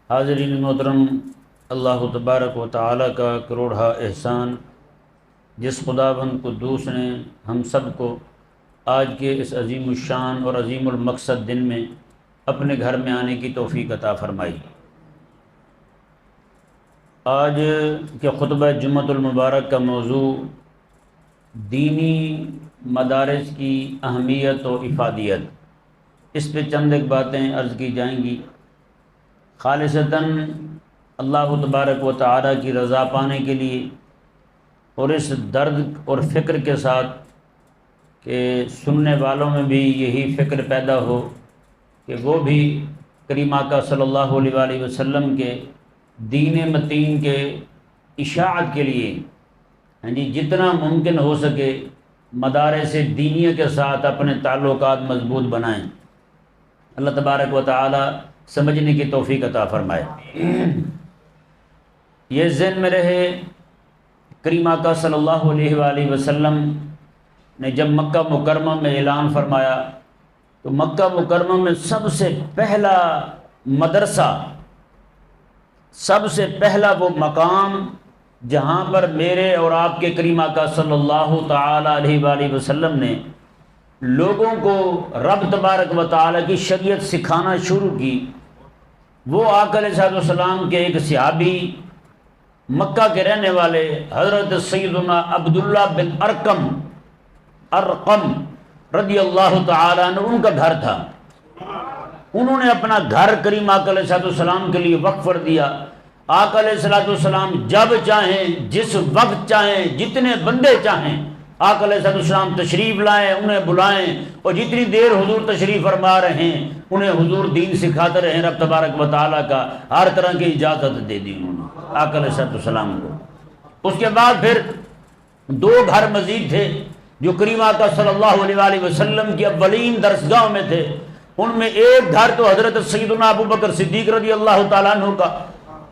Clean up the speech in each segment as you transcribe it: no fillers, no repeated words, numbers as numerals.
حاضرین محترم، اللہ تبارک و تعالی کا کروڑہ احسان جس خداوند قدوس نے ہم سب کو آج کے اس عظیم الشان اور عظیم المقصد دن میں اپنے گھر میں آنے کی توفیق عطا فرمائی۔ آج کے خطبہ جمعۃ المبارک کا موضوع دینی مدارس کی اہمیت و افادیت، اس پہ چند ایک باتیں عرض کی جائیں گی، خالصتاً اللہ تبارک و تعالی کی رضا پانے کے لیے، اور اس درد اور فکر کے ساتھ کہ سننے والوں میں بھی یہی فکر پیدا ہو کہ وہ بھی کریم آقا صلی اللہ علیہ وآلہ وسلم کے دین متین کے اشاعت کے لیے جتنا ممکن ہو سکے مدارس دینیہ کے ساتھ اپنے تعلقات مضبوط بنائیں۔ اللہ تبارک و تعالی سمجھنے کی توفیق عطا فرمائے۔ یہ ذہن میں رہے، کریم آقا صلی اللہ علیہ وآلہ وسلم نے جب مکہ مکرمہ میں اعلان فرمایا تو مکہ مکرمہ میں سب سے پہلا مدرسہ، سب سے پہلا وہ مقام جہاں پر میرے اور آپ کے کریم آقا صلی اللہ تعالی علیہ وآلہ وسلم نے لوگوں کو رب تبارک و تعالی کی شریعت سکھانا شروع کی، وہ آقا علیہ السلام کے ایک صحابی مکہ کے رہنے والے حضرت سیدنا عبداللہ بن ارقم رضی اللہ تعالی عنہ، ان کا گھر تھا۔ انہوں نے اپنا گھر کریم آقا علیہ السلام کے لیے وقف کر دیا۔ آقا علیہ السلام جب چاہیں، جس وقت چاہیں، جتنے بندے چاہیں آقا علیہ السلام تشریف لائیں، انہیں بلائیں، اور جتنی دیر حضور تشریف فرما رہے ہیں انہیں حضور دین سکھاتے رہیں۔ رب تبارک و تعالیٰ کا ہر طرح کی اجازت دے دی انہوں نے آقا علیہ السلام کو۔ اس کے بعد پھر دو گھر مزید تھے جو کریم آقا صلی اللہ علیہ وآلہ وسلم کی اولین درسگاہ میں تھے۔ ان میں ایک گھر تو حضرت سیدنا ابو بکر صدیق رضی اللہ تعالیٰ عنہ کا،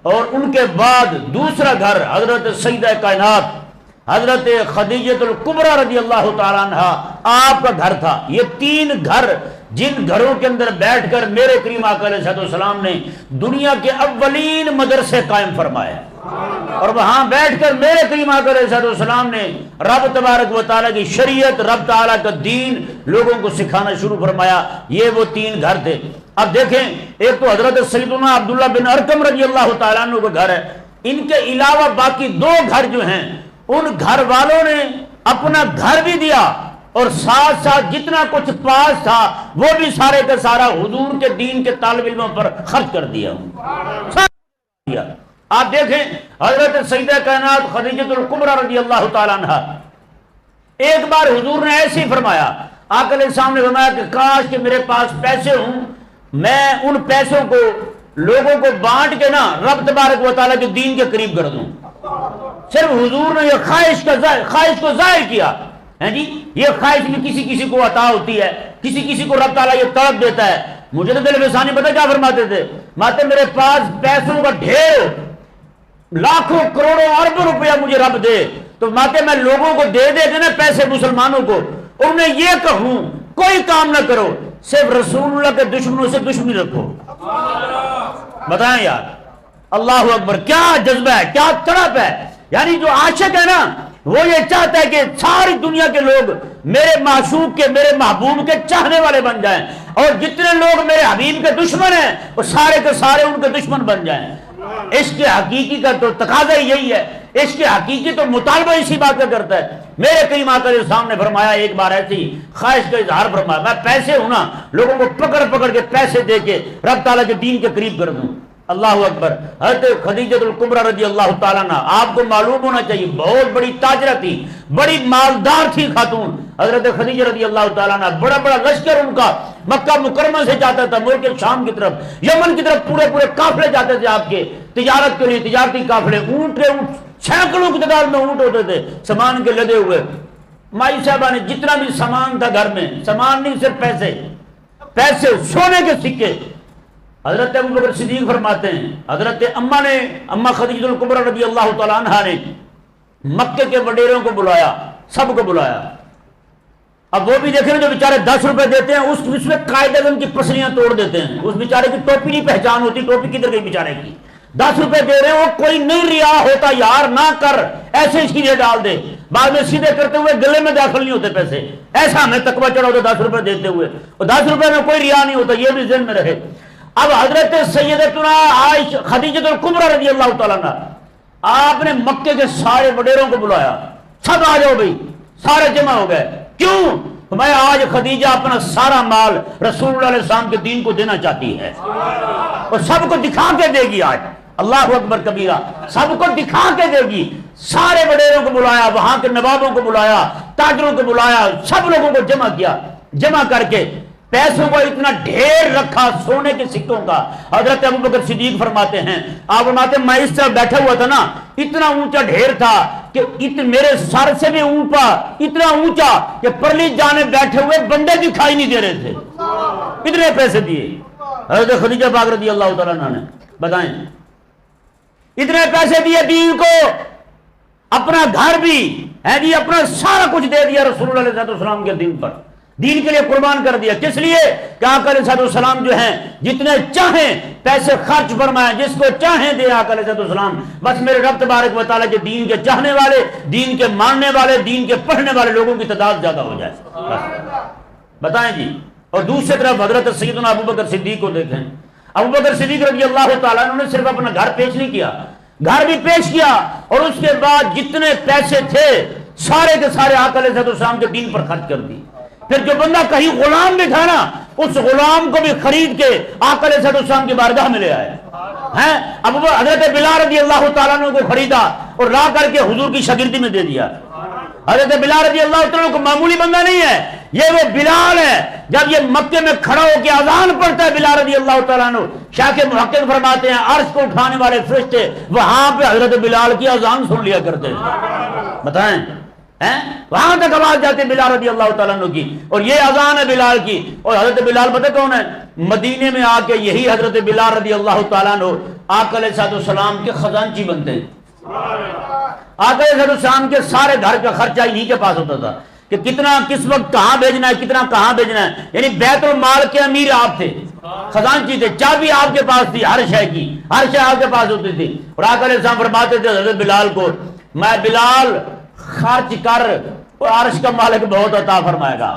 اور ان کے بعد دوسرا گھر حضرت سیدہ کائنات حضرت خدیجہ الکبریٰ رضی اللہ تعالیٰ عنہ آپ کا گھر تھا۔ یہ تین گھر جن گھروں کے اندر بیٹھ کر میرے کریم آقا علیہ السلام نے دنیا کے اولین مدرسے قائم فرمائے، اور وہاں بیٹھ کر میرے کریم آقا علیہ السلام نے رب تبارک و تعالیٰ کی شریعت، رب تعالیٰ کا دین لوگوں کو سکھانا شروع فرمایا۔ یہ وہ تین گھر تھے۔ اب دیکھیں، ایک تو حضرت سیدنا عبداللہ بن ارقم رضی اللہ تعالیٰ عنہ کا گھر ہے، ان کے علاوہ باقی دو گھر جو ہیں ان گھر والوں نے اپنا گھر بھی دیا، اور ساتھ ساتھ جتنا کچھ پاس تھا وہ بھی سارے کا سارا حضور کے دین کے طالب علموں پر خرچ کر دیا۔ آپ دیکھیں، حضرت سیدہ کائنات خدیجہ الکبریٰ رضی اللہ تعالیٰ عنہ، ایک بار حضور نے ایسے ہی فرمایا، آقا علیہ السلام نے فرمایا کہ کاش کہ میرے پاس پیسے ہوں، میں ان پیسوں کو لوگوں کو بانٹ کے نا رب تبارک و تعالیٰ کے دین کے قریب کر دوں۔ صرف حضور نے یہ خواہش کو ظاہر کیا ہے جی۔ یہ خواہش بھی کسی کسی کو عطا ہوتی ہے، کسی کسی کو رب تعالیٰ یہ طلب دیتا ہے۔ مجھے تو دل فسانی پتہ کیا فرماتے تھے، ماتے میرے پاس پیسوں کا ڈھیر، لاکھوں کروڑوں اربوں روپیہ مجھے رب دے، تو ماتے میں لوگوں کو دے دے کے نا پیسے مسلمانوں کو، انہیں یہ کہوں کوئی کام نہ کرو، صرف رسول اللہ کے دشمنوں سے دشمنی رکھو۔ بتائیں یار، اللہ اکبر، کیا جذبہ ہے، کیا تڑپ ہے۔ یعنی جو عاشق ہے نا وہ یہ چاہتا ہے کہ ساری دنیا کے لوگ میرے معشوق کے، میرے محبوب کے چاہنے والے بن جائیں، اور جتنے لوگ میرے حبیب کے دشمن ہیں وہ سارے کے سارے ان کے دشمن بن جائیں۔ عشق حقیقی کا تو تقاضا ہی یہی ہے، عشق حقیقی تو مطالبہ اسی بات کا کرتا ہے۔ میرے کریم آقا علیہ السلام نے فرمایا، ایک بار ایسی خواہش کا اظہار فرمایا، میں پیسے ہوں نا لوگوں کو پکڑ پکڑ کے پیسے دے کے رب تعالیٰ کے دین کے قریب کر دوں۔ اللہ اکبر۔ حضرت خدیجہ الکبریٰ رضی اللہ تعالیٰ عنہ، آپ کو معلوم ہونا چاہیے بہت بڑی تاجرہ تھی، بڑی مالدار تھی خاتون حضرت خدیجہ رضی اللہ تعالیٰ عنہ۔ بڑا بڑا لشکر ان کا مکہ مکرمہ سے جاتا تھا، ملک شام کی طرف، یمن کی طرف پورے پورے قافلے جاتے تھے آپ کے تجارت کے لیے، تجارتی قافلے، اونٹ سینکڑوں کی تعداد میں اونٹ ہوتے تھے سامان کے لدے ہوئے۔ مائی صاحبہ نے جتنا بھی سامان تھا گھر میں، سامان نہیں صرف پیسے سونے کے سکے، حضرت ابو بکر صدیق فرماتے ہیں حضرت اماں خدیجہ الکبریٰ رضی اللہ تعالیٰ عنہ نے مکے کے وڈیروں کو بلایا، سب کو بلایا، اب وہ بھی دیکھیں جو بیچارے 10 روپے دیتے ہیں اس میں قاعدے ان کی پسلیاں توڑ دیتے ہیں، اس بیچارے کی ٹوپی نہیں پہچان ہوتی، ٹوپی کدھر گئی بیچارے کی، 10 روپے دے رہے ہیں، وہ کوئی نہیں ریا ہوتا، یار نہ کر، ایسے سیدھے ڈال دے، بعد میں سیدھے کرتے ہوئے گلے میں داخل نہیں ہوتے پیسے، ایسا ہمیں تقوی چڑھا ہوتا 10 روپے دیتے ہوئے، اور 10 روپے میں کوئی ریا نہیں ہوتا، یہ بھی ذہن میں رہے۔ اب حضرت سیدتنا عائشہ خدیجہ الکبریٰ رضی اللہ تعالیٰ عنہ، آپ نے مکے کے سارے وڈیروں کو بلایا، سب آ جاؤ بھائی، سارے جمع ہو گئے، کیوں؟ میں آج خدیجہ اپنا سارا مال رسول اللہ علیہ السلام کے دین کو دینا چاہتی ہے، اور سب کو دکھا کے دے گی، آج اللہ اکبر کبیرہ، سب کو دکھا کے دے گی۔ سارے وڈیروں کو بلایا، وہاں کے نوابوں کو بلایا، تاجروں کو بلایا، سب لوگوں کو جمع کیا، جمع کر کے پیسوں کو اتنا ڈھیر رکھا، سونے کے سکوں کا۔ حضرت ابوبکر صدیق فرماتے ہیں، آپ فرماتے ہیں میں اس طرح بیٹھا ہوا تھا نا، اتنا اونچا ڈھیر تھا کہ میرے سر سے بھی اوپر اتنا اونچا کہ پرلی جانے بیٹھے ہوئے بندے دکھائی نہیں دے رہے تھے، اتنے پیسے دیے حضرت خدیجہ پاک رضی اللہ تعالیٰ عنہ نے۔ بتائیں، اتنے پیسے دیے دین کو، اپنا گھر بھی ہے جی، اپنا سارا کچھ دے دیا رسول اللہ علیہ السلام کے دین پر، دین کے لیے قربان کر دیا۔ کس لیے؟ کہ آقا علیہ السلام جو ہیں جتنے چاہیں پیسے خرچ فرمائیں، جس کو چاہیں دے آقا علیہ السلام، بس میرے رب تبارک و تعالیٰ کے دین کے چاہنے والے، دین کے ماننے والے، دین کے پڑھنے والے لوگوں کی تعداد زیادہ ہو جائے بس۔ بتائیں جی۔ اور دوسری طرف حضرت سیدنا ابوبکر صدیق کو دیکھیں، ابوبکر صدیق رضی اللہ تعالیٰ عنہ نے صرف اپنا گھر پیش نہیں کیا، گھر بھی پیش کیا، اور اس کے بعد جتنے پیسے تھے سارے کے سارے آقا علیہ السلام کے دین پر خرچ کر دی۔ پھر جو بندہ کہیں غلام بھی تھا نا، اس غلام کو بھی خرید کے آقا علیہ السلام کی بارگاہ میں لے آئے ہیں۔ اب وہ حضرت بلال رضی اللہ تعالیٰ عنہ کو خریدا اور لا کر کے حضور کی شاگردی میں دے دیا۔ حضرت بلال رضی اللہ تعالیٰ عنہ کو معمولی بندہ نہیں ہے، یہ وہ بلال ہے، جب یہ مکے میں کھڑا ہو کے اذان پڑھتا ہے بلال رضی اللہ تعالیٰ عنہ، شاہ کے محقق فرماتے ہیں عرش کو اٹھانے والے فرشتے وہاں پہ حضرت بلال کی اذان سن لیا کرتے ہیں۔ بتائیں، وہاں تک آواز جاتی ہے بلال رضی اللہ تعالیٰ عنہ کی، اور یہ اذان ہے بلال کی۔ اور حضرت بلال پتہ کون ہے؟ مدینے میں آ کے یہی حضرت بلال رضی اللہ تعالیٰ عنہ آقا علیہ السلام کے خزانچی بنتے ہیں۔ آقا علیہ السلام کے سارے گھر کا خرچہ انہی کے پاس ہوتا تھا، کہ کتنا کس وقت کہاں بھیجنا ہے، کتنا کہاں بھیجنا ہے، یعنی بیت المال کے امیر آپ تھے، خزانچی تھے، چابی آپ کے پاس تھی ہر شے کی، ہر شے آپ کے پاس ہوتی تھی۔ اور آقا علیہ السلام فرماتے تھے حضرت بلال کو، میں بلال خرچ کر، اور عرش کا مالک بہت عطا فرمائے گا،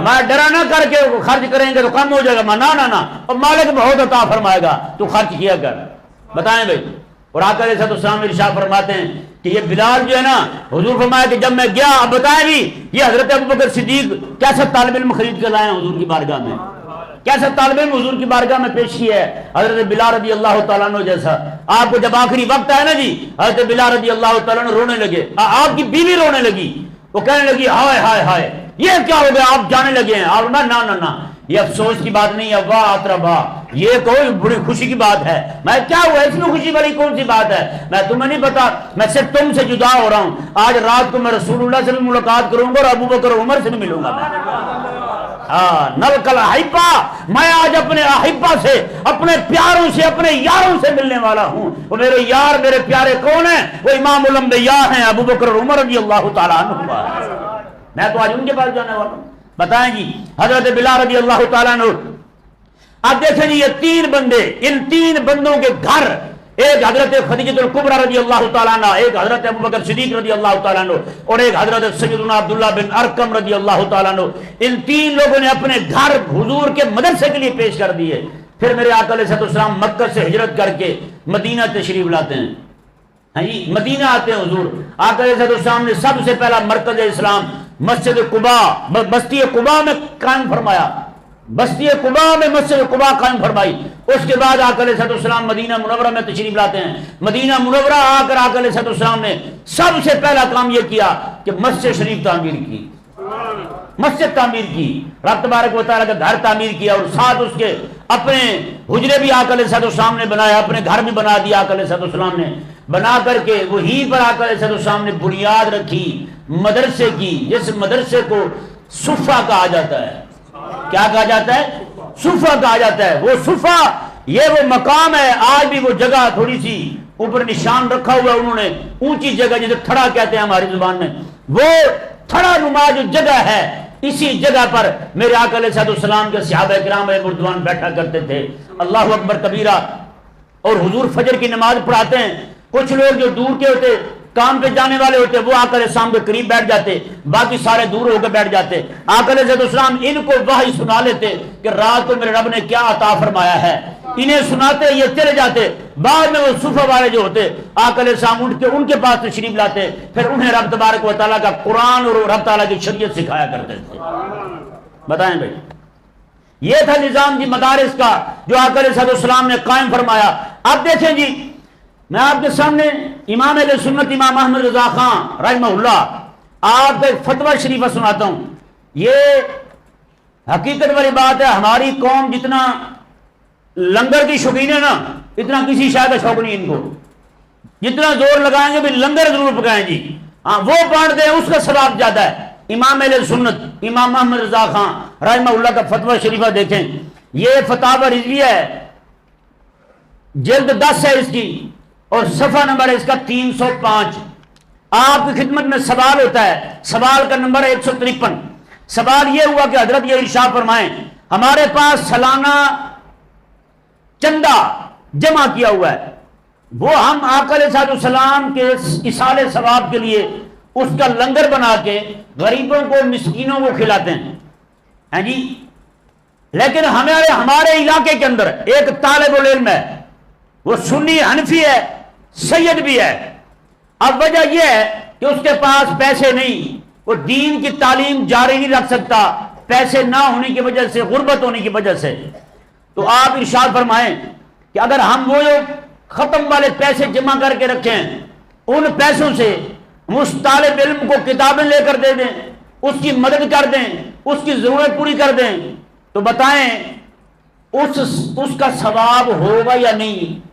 میں ڈرا نہ کر کے خرچ کریں گے تو کم ہو جائے گا، نہ اور مالک بہت عطا فرمائے گا، تو خرچ کیا کر۔ بتائیں بھائی۔ اور آقا علیہ السلام ارشاد فرماتے ہیں کہ یہ بلال جو ہے نا، حضور فرمایا کہ جب میں گیا، اب بتائیں بھی یہ حضرت ابوبکر صدیق کیسا طالب علم خرید کے لائے ہیں حضور کی بارگاہ میں، کیسا طالب علم حضور کی بارگاہ میں پیش کیا ہے حضرت بلال رضی اللہ تعالیٰ عنہ جیسا۔ آپ کو جب آخری وقت ہے نا جی، حضرت بلال رضی اللہ تعالیٰ عنہ رونے لگے، آپ کی بیوی رونے لگی، وہ کہنے لگی ہائے ہائے ہائے یہ کیا ہو گیا، آپ جانے لگے ہیں۔ آپ نہ یہ افسوس کی بات نہیں ہے، واہ اطربا، یہ کوئی بڑی خوشی کی بات ہے۔ میں کیا ہوا اس میں خوشی والی کون سی بات ہے؟ میں تمہیں نہیں پتا، میں صرف تم سے جدا ہو رہا ہوں، آج رات کو میں رسول اللہ سے بھی ملاقات کروں گا اور ابوبکر اور عمر سے بھی ملوں گا میں۔ نلکل احبا، میں آج اپنے احبا سے، اپنے پیاروں سے، اپنے یاروں سے ملنے والا ہوں۔ وہ میرے یار، میرے پیارے کون ہیں؟ وہ امام الانبیاء ہیں، ابوبکر اور عمر رضی اللہ تعالیٰ عنہ۔ میں تو آج ان کے پاس جانے والا ہوں۔ بتائیں جی، حضرت بلال رضی اللہ تعالیٰ عنہ، اب دیکھیں جی یہ 3 بندے، ان 3 بندوں کے گھر، ایک حضرت خدیجہ الکبریٰ رضی اللہ تعالیٰ عنہ، ایک حضرت ابوبکر صدیق رضی اللہ تعالیٰ عنہ، اور ایک حضرت سیدنا عبداللہ بن ارقم رضی اللہ تعالیٰ عنہ، ان 3 لوگوں نے اپنے گھر حضور کے مدرسے کے لیے پیش کر دیے۔ پھر میرے آقا علیہ السلام مکہ سے ہجرت کر کے مدینہ تشریف لاتے ہیں، ہاں جی مدینہ آتے ہیں حضور۔ آقا علیہ السلام نے سب سے پہلا مرکز اسلام مسجد قباء، بستی قباء میں قائم فرمایا، بستی قباء میں مسجد قباء قائم فرمائی۔ اس کے بعد آقا علیہ السلام مدینہ منورہ میں تشریف لاتے ہیں۔ مدینہ منورہ آ کر آقا علیہ السلام نے سب سے پہلا کام یہ کیا کہ مسجد شریف تعمیر کی، مسجد تعمیر کی، رب تبارک و تعالیٰ کا گھر تعمیر کیا، اور ساتھ اس کے اپنے حجرے بھی آقا علیہ السلام نے بنایا، اپنے گھر بھی بنا دیا آقا علیہ السلام نے، بنا کر کے وہیں پر آقا علیہ السلام نے بنیاد رکھی مدرسے کی، جس مدرسے کو صفہ کہا جاتا ہے۔ کیا کہا جاتا ہے؟ صفہ کہا جاتا ہے۔ وہ صفہ، یہ وہ مقام ہے، آج بھی وہ جگہ تھوڑی سی اوپر نشان رکھا ہوا ہے انہوں نے، اونچی جگہ جسے تھڑا کہتے ہیں ہماری زبان میں، وہ تھڑا نما جو جگہ ہے اسی جگہ پر میرے آقا علیہ السلام کے صحابہ کرام رضوان بیٹھا کرتے تھے۔ اللہ اکبر کبیرہ۔ اور حضور فجر کی نماز پڑھاتے ہیں، کچھ لوگ جو دور کے ہوتے، کام پہ جانے والے ہوتے، وہ آقا علیہ السلام کے قریب بیٹھ جاتے، باقی سارے دور ہو کے بیٹھ جاتے۔ آقا علیہ السلام ان کو وحی سنا لیتے کہ رات کو میرے رب نے کیا عطا فرمایا ہے، انہیں سناتے، یہ چلے جاتے۔ بعد میں وہ صوفہ والے جو ہوتے، آقا علیہ السلام ان کے پاس تشریف لاتے، پھر انہیں رب تبارک و تعالیٰ کا قرآن اور رب تعالیٰ کی شریعت سکھایا کرتے تھے۔ بتائیں بھائی، یہ تھا نظام جی مدارس کا جو آقا علیہ السلام نے قائم فرمایا۔ اب دیکھیں جی، میں آپ کے سامنے امام اہل سنت امام احمد رضا خان رحمہ اللہ آپ کو ایک فتویٰ شریفہ سناتا ہوں۔ یہ حقیقت والی بات ہے، ہماری قوم جتنا لنگر کی شوقین ہے نا، اتنا کسی شاید کا شوق نہیں ان کو۔ جتنا زور لگائیں گے بھی لنگر ضرور پکائیں جی، ہاں وہ بانٹ دیں، اس کا ثواب زیادہ ہے۔ امام اہل سنت امام احمد رضا خان رحمہ اللہ کا فتویٰ شریفہ دیکھیں، یہ فتاوی رضویہ ہے، جلد 10 ہے اس کی، اور صفحہ نمبر ہے اس کا 305۔ آپ کی خدمت میں سوال ہوتا ہے، سوال کا نمبر ہے 153۔ سوال یہ ہوا کہ حضرت یہ ارشاد فرمائیں، ہمارے پاس سالانہ چندہ جمع کیا ہوا ہے، وہ ہم آقا علیہ السلام کے ایصال ثواب کے لیے اس کا لنگر بنا کے غریبوں کو مسکینوں کو کھلاتے ہیں جی، لیکن ہمارے علاقے کے اندر ایک طالب العلم ہے، وہ سنی حنفی ہے، سید بھی ہے۔ اب وجہ یہ ہے کہ اس کے پاس پیسے نہیں، وہ دین کی تعلیم جاری نہیں رکھ سکتا، پیسے نہ ہونے کی وجہ سے، غربت ہونے کی وجہ سے۔ تو آپ ارشاد فرمائیں کہ اگر ہم وہ ختم والے پیسے جمع کر کے رکھیں، ان پیسوں سے اس طالب علم کو کتابیں لے کر دے دیں، اس کی مدد کر دیں، اس کی ضرورت پوری کر دیں، تو بتائیں اس کا ثواب ہوگا یا نہیں؟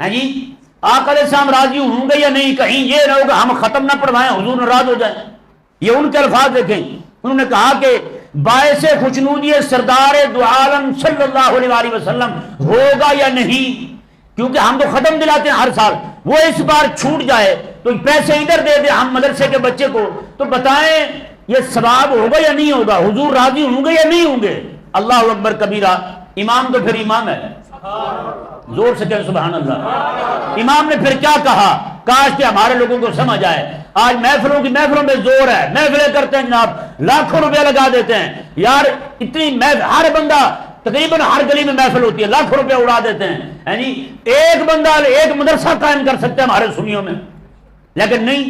جی آقا علیہ السلام راضی ہوں گے یا نہیں؟ کہیں یہ نہ ہوگا ہم ختم نہ پڑھوائیں، حضور ناراض ہو جائیں۔ یہ ان کے الفاظ دیکھیں، انہوں نے کہا کہ باعث خوشنودی سردار دو عالم صلی اللہ علیہ وسلم ہوگا یا نہیں، کیونکہ ہم تو ختم دلاتے ہیں ہر سال، وہ اس بار چھوٹ جائے تو پیسے ادھر دے دیں ہم مدرسے کے بچے کو، تو بتائیں یہ ثواب ہوگا یا نہیں ہوگا؟ حضور راضی ہوں گے یا نہیں ہوں گے؟ اللہ اکبر کبیرہ۔ امام تو پھر امام ہے، زور سے کہیں سبحان اللہ۔ امام نے پھر کیا کہا؟ کاش کہ ہمارے لوگوں کو سمجھ آئے۔ آج محفلوں میں زور ہے، محفلیں کرتے ہیں جناب، لاکھوں روپے لگا دیتے ہیں یار، اتنی ہر بندہ تقریباً ہر گلی میں محفل ہوتی ہے، لاکھوں روپے اڑا دیتے ہیں، یعنی ایک بندہ ایک مدرسہ قائم کر سکتے ہیں ہمارے سنیوں میں، لیکن نہیں،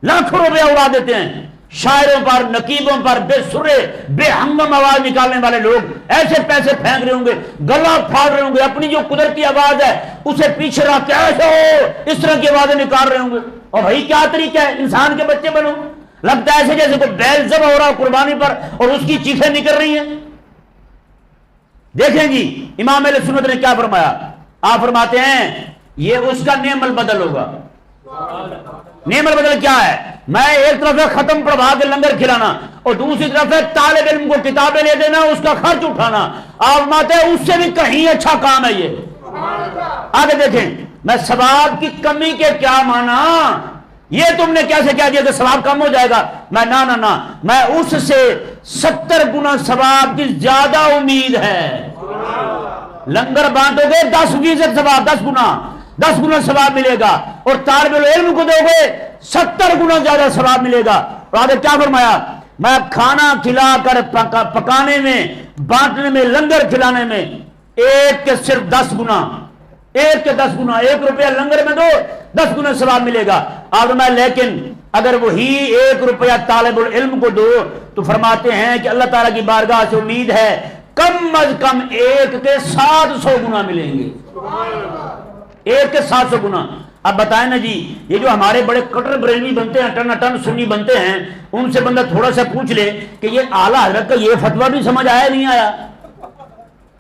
لاکھوں روپے اڑا دیتے ہیں۔ شاعروں پر، نقیبوں پر بے سرے بے ہنگم آواز نکالنے والے لوگ ایسے پیسے پھینک رہے ہوں گے، گلا پھاڑ رہے ہوں گے، اپنی جو قدرتی آواز ہے اسے پیچھے رکھ کے ایسے ہو اس طرح کی آوازیں نکال رہے ہوں گے۔ اور بھائی کیا طریقہ ہے؟ انسان کے بچے بنو، لگتا ہے ایسے جیسے کوئی بیل ذبح ہو رہا ہو قربانی پر اور اس کی چیخیں نکل رہی ہیں۔ دیکھیں جی امام اہل سنت نے کیا فرمایا، آپ فرماتے ہیں یہ اس کا نعم البدل ہوگا۔ نعم البدل کیا ہے؟ میں ایک طرف ہے ختم پڑھوا کے لنگر کھلانا، اور دوسری طرف ہے طالب علم کو کتابیں لے دینا، اس کا خرچ اٹھانا۔ آپ فرماتے ہیں اس سے بھی کہیں اچھا کام ہے یہ۔ آگے دیکھیں، میں ثواب کی کمی کے کیا مانا، یہ تم نے کیسے کہہ دیا کہ ثواب کم ہو جائے گا؟ میں نہ میں اس سے 70 گنا ثواب کی زیادہ امید ہے۔ لنگر بانٹو گے 10% ثواب، 10 گنا ثواب ملے گا، اور طالب علم کو دو گے 70 گنا زیادہ ثواب ملے گا۔ اور آگے کیا فرمایا؟ میں کھانا کھلا کر پکانے میں، بانٹنے میں، لنگر کھلانے میں ایک کے صرف 10 گنا، ایک کے 10 گنا، 1 روپیہ لنگر میں دو 10 گنا ثواب ملے گا۔ آپ میں لیکن اگر وہی 1 روپیہ طالب العلم کو دو تو فرماتے ہیں کہ اللہ تعالیٰ کی بارگاہ سے امید ہے کم از کم 1 کے 700 گنا ملیں گے، 1 کے 700 گنا۔ اب بتائیں نا جی، یہ جو ہمارے بڑے کٹر بریلوی بنتے ہیں، ٹن سنی بنتے ہیں، ان سے بندہ تھوڑا سا پوچھ لے کہ یہ اعلیٰ حضرت کا یہ فتویٰ بھی سمجھ آیا نہیں آیا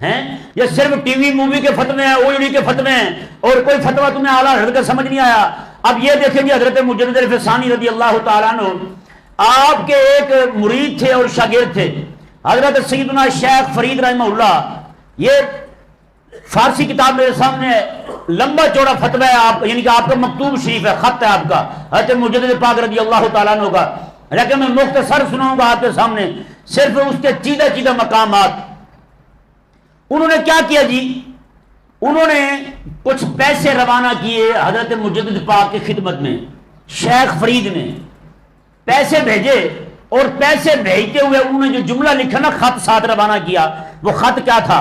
ہے؟ یہ صرف ٹی وی مووی کے فتوے ہیں، OED کے فتوے ہیں، اور کوئی فتویٰ تمہیں اعلیٰ حضرت کا سمجھ نہیں آیا؟ اب یہ دیکھیں گے حضرت مجدد الفسانی رضی اللہ تعالیٰ عنہ، آپ کے ایک مرید تھے اور شاگرد تھے حضرت سیدنا شیخ فرید رحمہ اللہ۔ یہ فارسی کتاب میرے سامنے ہے، لمبا چوڑا فتویٰ ہے، آپ یعنی کہ آپ کا مکتوب شریف ہے، خط ہے آپ کا حضرت مجدد پاک رضی اللہ تعالیٰ عنہ کا۔ لیکن میں مختصر سناؤں گا آپ کے سامنے صرف اس کے چیدہ چیدہ مقامات۔ انہوں نے کیا کیا جی؟ انہوں نے کچھ پیسے روانہ کیے حضرت مجدد پاک کی خدمت میں۔ شیخ فرید نے پیسے بھیجے، اور پیسے بھیجتے ہوئے انہوں نے جو جملہ لکھا نا، خط ساتھ روانہ کیا، وہ خط کیا تھا؟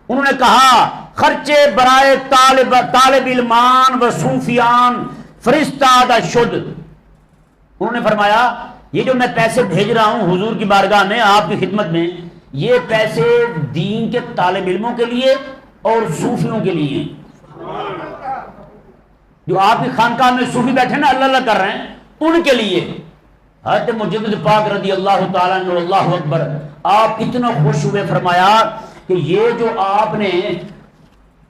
انہوں نے کہا خرچے برائے طالب علمان و صوفیان فرستادہ شد۔ انہوں نے فرمایا یہ جو میں پیسے بھیج رہا ہوں حضور کی بارگاہ میں، آپ کی خدمت میں، یہ پیسے دین کے طالب علموں کے لیے اور صوفیوں کے لیے، جو آپ کی خانقاہ میں صوفی بیٹھے نا اللہ اللہ کر رہے ہیں، ان کے لیے۔ حضرت مجدد پاک رضی اللہ تعالیٰ عنہ، اللہ اکبر، آپ اتنا خوش ہوئے، فرمایا کہ یہ جو آپ نے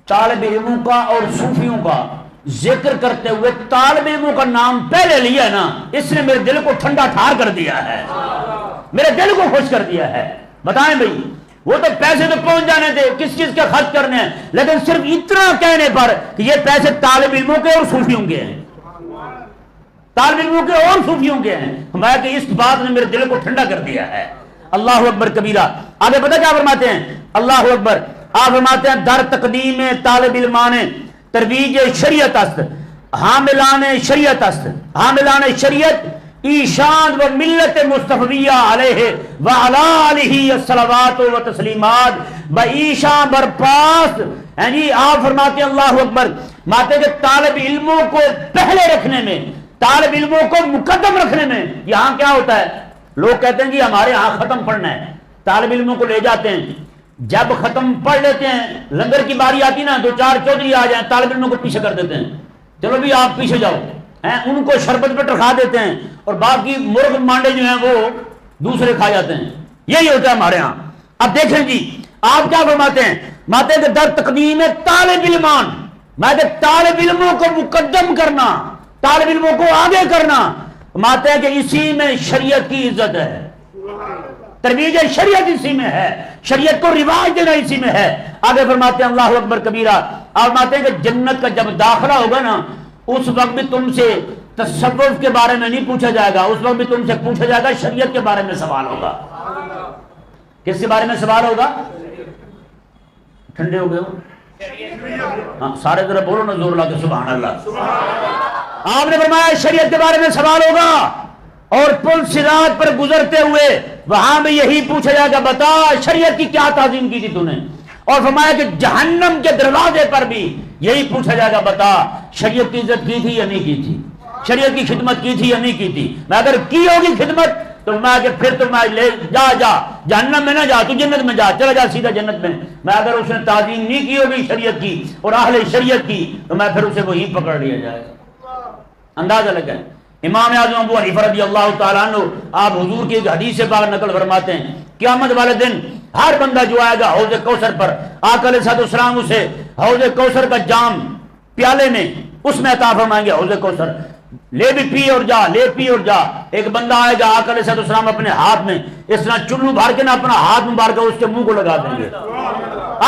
طالب علموں کا اور صوفیوں کا ذکر کرتے ہوئے طالب علموں کا نام پہلے لیا نا، اس نے میرے دل کو ٹھنڈا ٹھار کر دیا ہے، میرے دل کو خوش کر دیا ہے۔ بتائیں بھائی، وہ تو پیسے تو پہنچ جانے تھے، کس چیز کے خرچ کرنے ہیں، لیکن صرف اتنا کہنے پر کہ یہ پیسے طالب علموں کے اور صوفیوں کے ہیں، طالب علموں کے اور صوفیوں کے ہیں۔ ہمارا کہ اس بات نے میرے دل کو ٹھنڈا کر دیا ہے۔ اللہ اکبر کبیرہ۔ آگے پتہ کیا فرماتے ہیں؟ اللہ اکبر، آپ فرماتے ہیں در تقدیم طالب علمان ترویج شریعت است، حاملان شریعت است، حاملان شریعت ایشان و ملت مصطفیہ علیہ وعلی آلہ الصلوات و تسلیمات با ایشان برپاس۔ یعنی آپ فرماتے ہیں اللہ اکبر، ماتے کہ طالب علموں کو پہلے رکھنے میں، طالب علموں کو مقدم رکھنے میں، یہاں کیا ہوتا ہے؟ لوگ کہتے ہیں جی ہمارے یہاں ختم پڑھنا ہے، طالب علموں کو لے جاتے ہیں، جب ختم پڑھ لیتے ہیں، لنگر کی باری آتی نا، 2-4 چودھری آ جائیں، طالب علموں کو پیچھے کر دیتے ہیں، چلو بھی آپ پیچھے جاؤ، ان کو شربت پہ رکھا دیتے ہیں، اور باقی مرغ مانڈے جو ہیں وہ دوسرے کھا جاتے ہیں۔ یہی ہوتا ہے ہمارے ہاں۔ اب دیکھیں جی آپ کیا فرماتے ہیں؟ ماتے کہ در تقدیم طالب علمان، میں کہ طالب علموں کو مقدم کرنا، طالب علموں کو آگے کرنا، ماتے ہیں کہ اسی میں شریعت کی عزت ہے، ترویج شریعت اسی میں ہے، شریعت کو رواج دینا اسی میں ہے۔ آگے فرماتے ہیں اللہ اکبر کبیرہ، آپ فرماتے ہیں کہ جنت کا جب داخلہ ہوگا نا، اس وقت بھی تم سے تصوف کے بارے میں نہیں پوچھا جائے گا، اس وقت بھی تم سے پوچھا جائے گا، شریعت کے بارے میں سوال ہوگا۔ کس کے بارے میں سوال ہوگا؟ ٹھنڈے ہو گئے ہو؟ ہاں سارے ذرا بولو نا زور لا کے سبحان اللہ۔ آپ نے فرمایا شریعت کے بارے میں سوال ہوگا، اور پل صراط پر گزرتے ہوئے وہاں بھی یہی پوچھا جائے گا، بتا شریعت کی کیا تعظیم کی تھی تو نے، اور فرمایا کہ جہنم کے دروازے پر بھی یہی پوچھا جائے گا، بتا شریعت کی عزت کی تھی یا نہیں کی تھی، شریعت کی خدمت کی تھی یا نہیں کی تھی۔ میں اگر کی ہوگی خدمت تو میں کہ پھر تو میں لے جا جہنم میں نہ جا، تو جنت میں جا، چلا جا سیدھا جنت میں۔ میں اگر اس نے تعظیم نہیں کی ہوگی شریعت کی اور اہل شریعت کی، تو میں پھر اسے وہی پکڑ لیا جائے گا۔ اندازہ لگا۔ امام اعظم ابو حنیفہ رضی اللہ تعالیٰ عنہ، آپ حضور کی ایک حدیث سے پاک نقل فرماتے ہیں، قیامت والے دن ہر بندہ جو آئے گا حوض کوثر پر، آقا علیہ السلام اسے حوض کوثر کا جام پیالے میں اس میں عطا فرمائیں گے، حوض کوثر، لے بھی پی اور جا، لے پی اور جا۔ ایک بندہ آئے گا، آقا علیہ السلام اپنے ہاتھ میں اس طرح چلو بھر کے نہ اپنا ہاتھ مبارک اس کے منہ کو لگا دیں گے،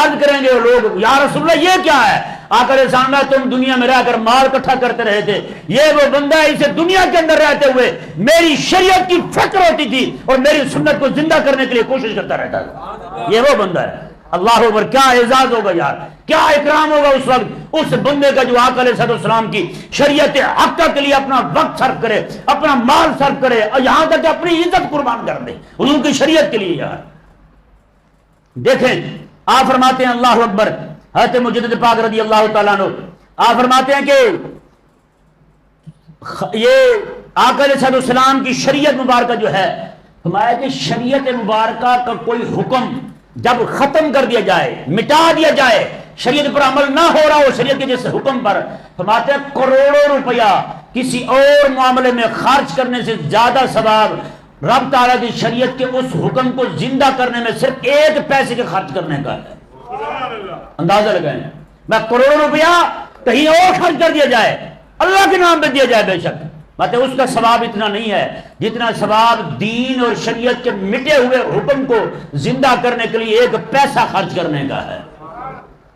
عرض کریں گے لوگ یا رسول اللہ یہ کیا ہے؟ آقا علیہ السلام، تم دنیا میں رہ کر مال اکٹھا کرتے رہے تھے، یہ وہ بندہ ہے اسے دنیا کے اندر رہتے ہوئے میری شریعت کی فکر ہوتی تھی اور میری سنت کو زندہ کرنے کے لیے کوشش کرتا رہتا تھا، یہ وہ بندہ ہے۔ اللہ اکبر، کیا اعزاز ہوگا یار، کیا اکرام ہوگا اس وقت اس بندے کا جو آقا علیہ السلام کی شریعت حقہ کے لیے اپنا وقت صرف کرے، اپنا مال صرف کرے، اور یہاں تک کہ اپنی عزت قربان کر دے حضور کی شریعت کے لیے۔ یار دیکھیں آپ فرماتے ہیں اللہ اکبر، حضرت مجدد پاک رضی اللہ تعالیٰ عنہ آپ فرماتے ہیں کہ یہ آقا علیہ السلام کی شریعت مبارکہ جو ہے، ہمارا کہ شریعت مبارکہ کا کوئی حکم جب ختم کر دیا جائے، مٹا دیا جائے، شریعت پر عمل نہ ہو رہا ہو شریعت کے جس حکم پر، فرماتے ہیں کروڑوں روپیہ کسی اور معاملے میں خرچ کرنے سے زیادہ ثواب رب تعالیٰ کی شریعت کے اس حکم کو زندہ کرنے میں صرف 1 پیسے کے خرچ کرنے کا ہے۔ اندازہ لگائیں، میں کروڑوں روپیہ کہیں اور خرچ کر دیا جائے، اللہ کے نام پہ دیا جائے، بے شک مطلب اس کا ثواب اتنا نہیں ہے جتنا ثواب دین اور شریعت کے مٹے ہوئے حکم کو زندہ کرنے کے لیے 1 پیسہ خرچ کرنے کا ہے۔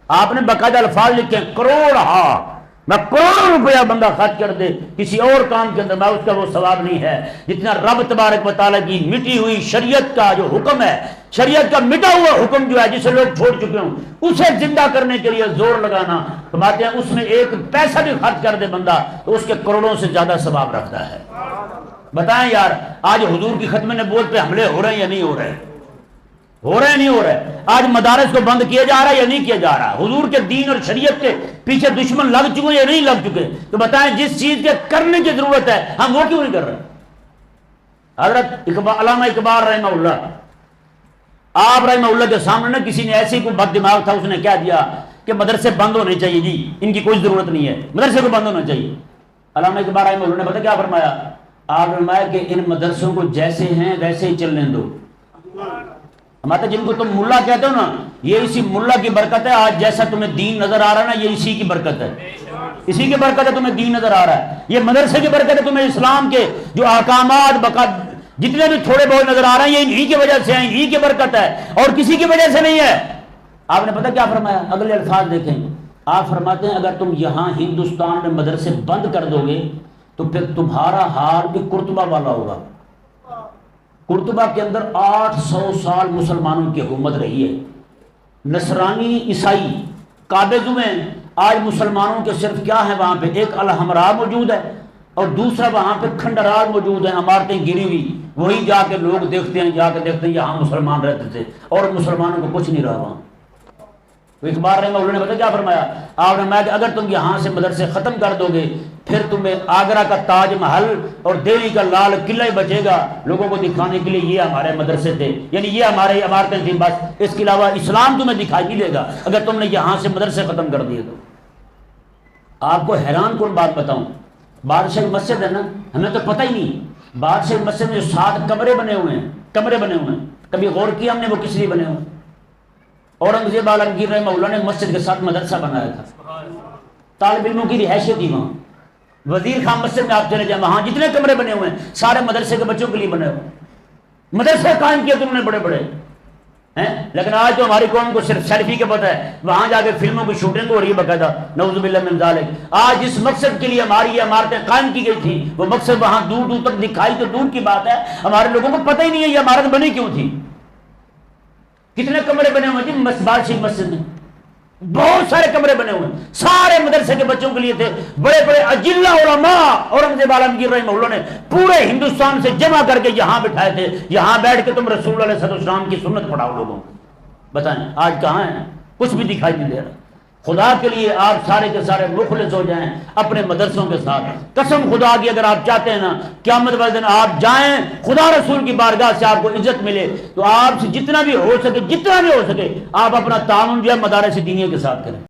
آپ نے باقاعدہ الفاظ لکھے کروڑ ہا، میں کروڑوں روپیہ بندہ خرچ کر دے کسی اور کام کے اندر، میں اس کا وہ ثواب نہیں ہے جتنا رب تبارک و تعالیٰ کی مٹی ہوئی شریعت کا جو حکم ہے، شریعت کا مٹا ہوا حکم جو ہے جسے لوگ چھوڑ چکے ہوں، اسے زندہ کرنے کے لیے زور لگانا، فرماتے ہیں اس میں ایک پیسہ بھی خرچ کر دے بندہ تو اس کے کروڑوں سے زیادہ ثواب رکھتا ہے۔ بتائیں یار، آج حضور کی ختم نبوت پہ حملے ہو رہے ہیں یا نہیں ہو رہے؟ ہو رہے ہیں نہیں ہو رہے؟ آج مدارس کو بند کیا جا رہا ہے یا نہیں کیا جا رہا؟ حضور کے دین اور شریعت کے پیچھے دشمن لگ چکے یا نہیں لگ چکے؟ تو بتائیں جس چیز کے کرنے کی ضرورت ہے ہم وہ کیوں نہیں کر رہے؟ حضرت علامہ اقبال رحمہ اللہ، آپ رحمہ اللہ کے سامنے نا کسی نے ایسی کوئی بد دماغ تھا، اس نے کہہ دیا کہ مدرسے بند ہونے چاہیے، جی ان کی کوئی ضرورت نہیں ہے، مدرسے کو بند ہونا چاہیے۔ علامہ اقبال رحمہ اللہ نے پتہ کیا فرمایا؟ آپ نے فرمایا کہ ان مدرسوں کو جیسے ہیں ویسے ہی چلنے دو۔ ہمارے جن کو تم ملا کہتے ہو نا، یہ اسی ملا کی برکت ہے، آج جیسا تمہیں دین نظر آ رہا ہے نا، یہ اسی کی برکت ہے، اسی کی برکت ہے تمہیں دین نظر آ رہا ہے، یہ مدرسے کی برکت ہے، تمہیں اسلام کے جو احکامات جتنے بھی تھوڑے بہت نظر آ رہے ہیں یہ انہی کی وجہ سے ہیں، انہی کی برکت ہے اور کسی کی وجہ سے نہیں ہے۔ آپ نے پتہ کیا فرمایا؟ اگلے الفاظ دیکھیں، آپ فرماتے ہیں اگر تم یہاں ہندوستان میں مدرسے بند کر دو گے تو پھر تمہارا حال بھی قرطبہ والا ہوگا۔ قرطبہ کے اندر 800 سال مسلمانوں کی حکومت رہی ہے، نصرانی عیسائی قابض ہوئے ہیں۔ آج مسلمانوں کے صرف کیا ہے وہاں پہ؟ ایک الحمراء موجود ہے اور دوسرا وہاں پہ کھنڈرات موجود ہیں، عمارتیں گری ہوئی، وہی جا کے لوگ دیکھتے ہیں، جا کے دیکھتے ہیں یہاں مسلمان رہتے تھے اور مسلمانوں کو کچھ نہیں رہا وہاں۔ اقبال رحمہ اللہ نے پتہ کیا فرمایا؟ آپ نے فرمایا کہ اگر تم یہاں سے مدرسے ختم کر دو گے پھر تمہیں آگرہ کا تاج محل اور دہلی کا لال قلعہ ہی بچے گا لوگوں کو دکھانے کے لیے، یہ ہمارے مدرسے تھے، یعنی یہ ہمارے عمارتیں تھیں، بس اس کے علاوہ اسلام تمہیں دکھائی نہیں دے گا اگر تم نے یہاں سے مدرسے ختم کر دیے تو۔ آپ کو حیران کن بات بتاؤں، بادشاہ مسجد ہے نا، ہمیں تو پتہ ہی نہیں، بادشاہ مسجد میں جو 7 کمرے بنے ہوئے ہیں، کبھی غور کیا ہم نے وہ کس لیے بنے ہوئے؟ اورنگزیب عالمگیر رحمہ اللہ نے مسجد کے ساتھ مدرسہ بنایا تھا، طالب علموں کی رہائشیں تھی وہاں۔ وزیر خان مسجد میں آپ چلے جائیں، وہاں جتنے کمرے بنے ہوئے ہیں سارے مدرسے کے بچوں کے لیے بنے ہوئے، مدرسے قائم کیے تم نے بڑے بڑے ہیں۔ لیکن آج تو ہماری قوم کو صرف سیلفی کے پتہ ہے، وہاں جا کے فلموں کی شوٹنگ ہو رہی ہے باقاعدہ، نعوذ باللہ من ذالک۔ آج جس مقصد کے لیے ہماری یہ عمارتیں قائم کی گئی تھی وہ مقصد وہاں دور دور تک دکھائی تو دور کی بات ہے، ہمارے لوگوں کو پتہ ہی نہیں ہے یہ عمارت بنی کیوں تھی۔ کتنے کمرے بنے ہوئے تھے بادشاہ مسجد میں؟ بہت سارے کمرے بنے ہوئے، سارے مدرسے کے بچوں کے لیے تھے۔ بڑے بڑے اجلہ علماء اورنگزیب عالمگیر رحمہ اللہ نے پورے ہندوستان سے جمع کر کے یہاں بٹھائے تھے، یہاں بیٹھ کے تم رسول اللہ علیہ السلام کی سنت پڑھاؤ لوگوں کو۔ بتائیں آج کہاں ہیں؟ کچھ بھی دکھائی نہیں دے رہا۔ خدا کے لیے آپ سارے کے سارے مخلص ہو جائیں اپنے مدرسوں کے ساتھ، قسم خدا کی اگر آپ چاہتے ہیں نا قیامت والے دن آپ جائیں خدا رسول کی بارگاہ سے آپ کو عزت ملے تو آپ سے جتنا بھی ہو سکے آپ اپنا تعاون جو ہے مدارس دینیہ کے ساتھ کریں۔